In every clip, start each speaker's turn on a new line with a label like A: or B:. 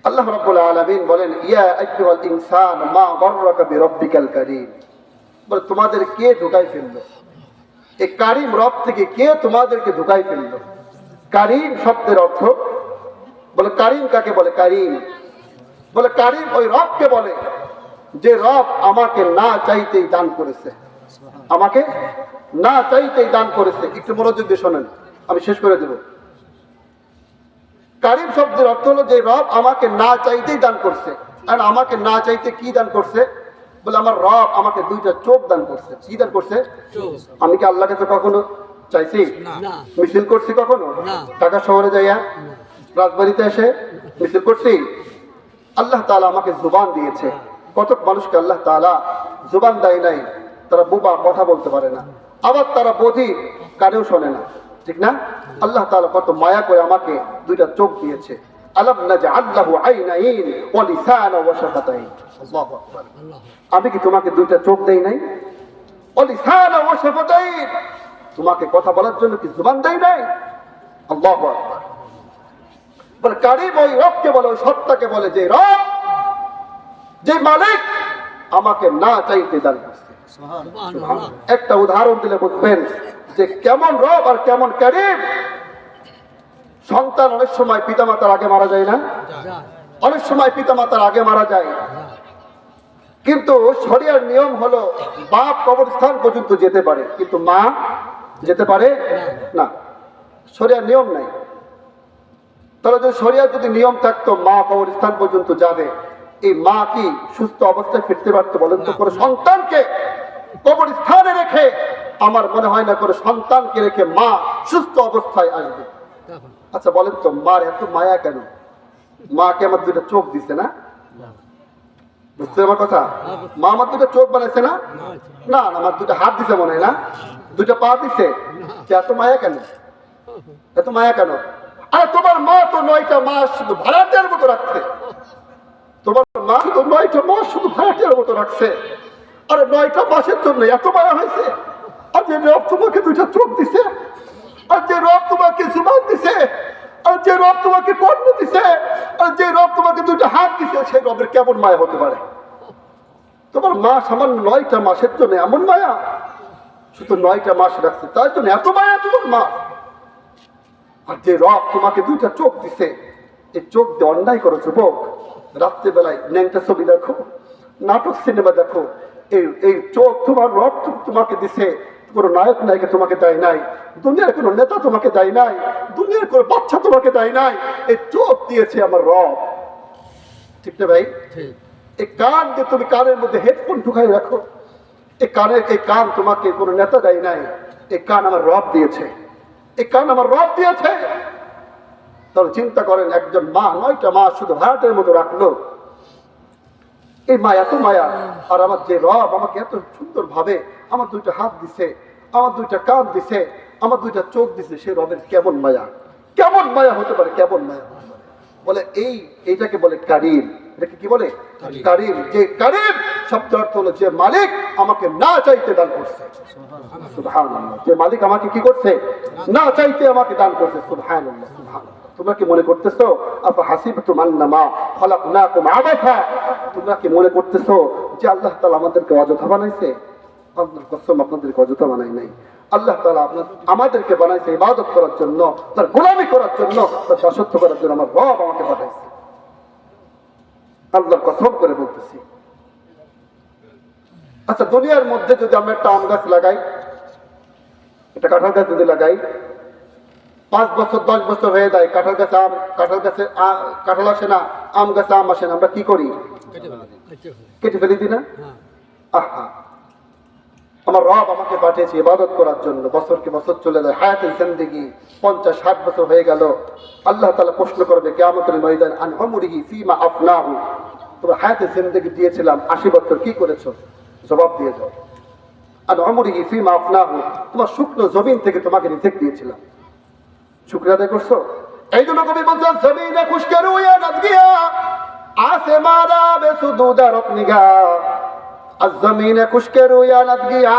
A: আল্লাহ রাব্বুল আলামিন বলেন, ইয়া আইয়ুহাল ইনসান মা গররাকা বিরাব্বিকাল কারীম। বলে তোমাদের কে ধোঁকায় ফেললো? এই কারীম রব থেকে কে তোমাদেরকে ধোঁকায় ফেললো? কারীম শব্দের অর্থ, বলে কারীম কাকে বলে? কারীম বলে কারীম ওই রবকে বলে যে রব আমাকে না চাইতেই দান করেছে, আমাকে না চাইতেই দান করেছে। একটু মনোযোগ দিয়ে শোনেন, আমি শেষ করে দেব। কারীম শব্দের অর্থ হলো যে রব আমাকে না চাইতেই দান করছে। আর আমাকে না চাইতে কি দান করছে? বলে আমার রব আমাকে দুইটা চোখ দান করছে। কি দান করছে? আমি কি আল্লাহকে তো কখনো চাইছি? মিছিল করছি কখনো? ঢাকা শহরে যাইয়া রাজবাড়িতে এসে মিছিল করছি? আল্লাহ তাআলা আমাকে জুবান দিয়েছে। কত মানুষকে আল্লাহ তাআলা জুবান দেয় নাই, তারা বোবা, কথা বলতে পারে না, আবার তারা বধির, কানেও শোনে না, ঠিক না? আল্লাহ তাআলা কত মায়া করে আমাকে দুইটা চোখ দিয়েছে। আলাম নাজআল লাহু আইনাইন ওয়া লিসানা ওয়া শাফাতাইন। আল্লাহু আকবার। আমি কি তোমাকে দুইটা চোখ দেই নাই? ওয়া লিসানা ওয়া শাফাতাইন, তোমাকে কথা বলার জন্য কি জুবান দেই নাই? আল্লাহু আকবার। বলে কারীম ওই রবকে বলে, ওই সত্তাকে বলে যে রব, যে মালিক আমাকে না চাইতে দান করছে। একটা উদাহরণ দিলে বুঝবেন যে কেমন রব আর কেমন কারীম। সন্তান অনেক সময় পিতামাতার আগে মারা যায় না? অনেক সময় পিতামাতার আগে মারা যায়, কিন্তু শরিয়ার নিয়ম হলো বাপ কবরস্থান পর্যন্ত যেতে পারে, কিন্তু মা যেতে পারে না। শরিয়ার নিয়ম নাই। তাহলে যদি শরিয়ার যদি নিয়ম থাকতো মা কবরস্থান পর্যন্ত যাবে, এই মা কি সুস্থ অবস্থায় ফিরতে পারতো? বলেন তো। করে সন্তানকে কবরস্থানে রেখে আমার মনে হয় না করে সন্তানকে রেখে মা সুস্থ অবস্থায় আসবে। আচ্ছা বলেন তো, মার এত মায়া কেন? মাকে আমার দুটো চোখ দিছে না? বুঝতে আমার কথা? মা আমার দুটো চোখ বানাইছে না? না, আমার দুটো হাত দিছে মনে হয় না? দুটো পা দিছে। এত মায়া কেন? এত মায়া কেন? আর তোমার মা তো 9টা মাস শুধু ভাড়াটিয়ার মতো রাখছে। তোমার মা শুধু 9টা মাস শুধু ভাড়াটিয়ার মতো রাখছে। আরে 9টা মাসের জন্য এত মায়া হয়েছে? আর যে রব তোমাকে দুইটা চোখ দিছে, আর যে রব তোমাকে জুবান দিছে, আর যে রব তোমাকে কর্ণ দিছে, আর যে রব তোমাকে দুইটা হাত দিছে, সেই রবের কেমন মায়া হতে পারে? তোমার মা সামান্য 9টা মাসের জন্য এমন মায়া, শুধু 9টা মাস রাখছে তার জন্য এত মায়া তোমার মা। আর যে রব তোমাকে দুইটা চোখ দিছে, এই চোখ দিয়ে অন্যায় করো যুবক। রাত্রেবেলায় ন্যাংটা ছবি দেখো, নাটক সিনেমা দেখো। এই চোখ তোমার রব তোমাকে দিছে, কোনো নায়ক নায়িকা তোমাকে দেয় নাই, দুনিয়ার কোনো নেতা তোমাকে দেয় নাই, দুনিয়ার কোনো বাচ্চা তোমাকে দেয় নাই। এই চোখ দিয়েছে আমার রব, ঠিক না ভাই? এই কান দিয়ে তুমি কানের মধ্যে হেডফোন ঢুকাই রাখো, এই কান তোমাকে কোনো নেতা দেয় নাই, এই কান আমার রব দিয়েছে, এই কান আমার রব দিয়েছে। তাহলে চিন্তা করেন, একজন মা 9টা মাস শুধু ভাড়াটের মতো রাখলো, এই মা এত মায়া। আর আমার যে রব আমাকে এত সুন্দর ভাবে আমার দুইটা হাত দিছে, আমার দুইটা কান দিছে, আমার দুইটা চোখ দিছে, সে রবের কেমন মায়া, কেমন মায়া হতে পারে, কেমন মায়া হতে পারে? বলে এইটাকে বলে কারীম। এটাকে কি বলে? কারীম। যে কারীম শব্দ অর্থ হলো যে মালিক আমাকে না চাইতে দান করছে। সুবহানাল্লাহ। যে মালিক আমাকে কি করছে? না চাইতে আমাকে দান করছে। সুবহানাল্লাহ, সুবহানাল্লাহ। তোমরা কি মনে করতেছো আফা হাসিবতুম আন্নামা খালাকনাকুম আবাথা? তোমরা কি মনে করতেছো যে আল্লাহ তাআলা আমাদেরকে অযথা বানাইছে? আল্লাহর কসম, আপনাদেরকে অযথা বানাই নাই। আল্লাহ তাআলা আমাদেরকে বানাইছে ইবাদত করার জন্য, তার গোলামি করার জন্য, তার দাসত্ব করার জন্য। আমার রব আমাকে পাঠাইছে, আল্লাহর কসম করে বলতেছি। আচ্ছা, দুনিয়ার মধ্যে যদি আমরা একটা আম গাছ লাগাই, একটা কাঁঠাল গাছ যদি লাগাই, 5 বছর 10 বছর হয়ে যায়, কাঁঠাল গাছে কাঁঠাল আসে না, আম গাছে আম আসে না, আমরা কি করি? কেটে ফেলি দিই না? আহা, আমার রব আমাকে পাঠিয়েছে ইবাদত করার জন্য। বছরকে বছর চলে যায়, হায়াতের জিন্দেগি 50-60 বছর হয়ে গেল। আল্লাহ তাআলা প্রশ্ন করবে কিয়ামতের ময়দানে, আন উমরিহি ফীমা আফনাহু, তোমরা হায়াতের জিন্দেগি দিয়েছিলাম 80 বছর, কি করেছো? জবাব দিয়ে যাও। আন উমরিহি ফীমা আফনাহু, তোমার শুকনো জমিন থেকে তোমাকে রিজিক দিয়েছিলাম, শুকরিয়া আদায় করছো? এই জন্য কবি বলছেন, জমিনে খুশকে রুয়া নদগিয়া আসমানা বেসুদুদা রকনিগা, আজ জমিনে খুশকে রুয়া নদগিয়া।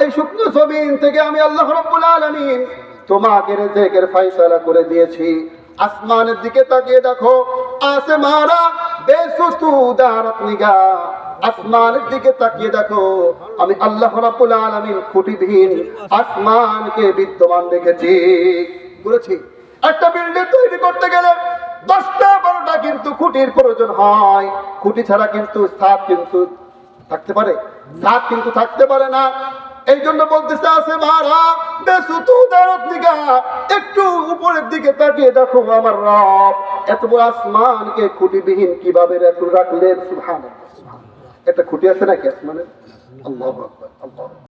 A: এই শুকনো জমিন থেকে আমি আল্লাহ রাব্বুল আলামিন তোমাকে রিজিকের ফয়সালা করে দিয়েছি। আসমানের দিকে তাকিয়ে দেখো, আসমারা বেসুসুদারাত নিগা, আসমানের দিকে তাকিয়ে দেখো আমি আল্লাহ রাব্বুল আলামিন খুঁটিবিহীন আসমানকে বিদ্যমান রেখেছি। বলেছি একটা বিল্ডিং তৈরি করতে গেলে 10টা 12টা কিন্তু খুঁটির প্রয়োজন হয়। খুঁটি ছাড়া কিন্তু ছাদ কিন্তু থাকতে পারে, ছাদ কিন্তু থাকতে পারে না। এই জন্য বলতেছে আছে মারা বেসুতুদারাত নিগা, একটু উপরের দিকে তাকিয়ে দেখো আমার রব এত বড় আসমানকে খুঁটিবিহীন কিভাবে রাখলেন। সুবহানাল্লাহ, একটা খুঁটি আছে নাকি আসমানে? আল্লাহু আকবার, আল্লাহু আকবার।